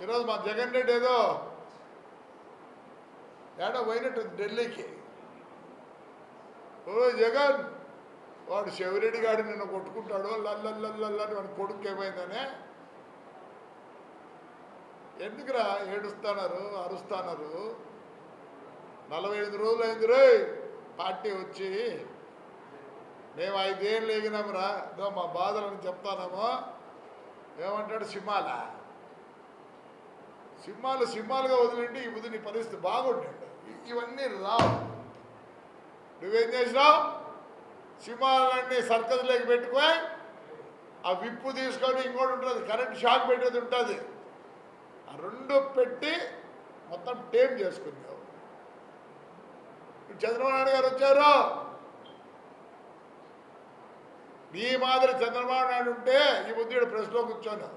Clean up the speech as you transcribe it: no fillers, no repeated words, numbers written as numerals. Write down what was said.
ఈరోజు మా జగన్ రెడ్డి ఏదో ఏడో పోయినట్టు ఢిల్లీకి. ఓ జగన్, వాడు శివరెడ్డి గాడు నిన్ను కొట్టుకుంటాడు లల్లల్లల్లని వాడి కొడుకు ఏమైందనే. ఎందుకురా ఏడుస్తున్నారు, అరుస్తున్నారు? 45 రోజులు అయింది రే పార్టీ వచ్చి, మేము 5 ఏళ్ళు ఎగినామురా, ఏదో మా బాధలను చెప్తానేమో. ఏమంటాడు సింహాలుగా వదిలింటే ఇప్పుడు నీ పరిస్థితి బాగుంటాడు. ఇవన్నీ రావు. నువ్వేం చేసినావు? సింహాలన్నీ సర్కస్లోకి పెట్టుకొని ఆ విప్పు తీసుకొని ఇంకోటి ఉంటుంది, కరెంట్ షాక్ పెట్టేది ఉంటుంది, ఆ 2 పెట్టి మొత్తం టేమ్ చేసుకున్నావు. చంద్రబాబు నాయుడు గారు వచ్చారు. నీ మాదిరి చంద్రబాబు నాయుడు ఉంటే ఈ బుద్ధుడు ప్రెస్లో కూర్చోను.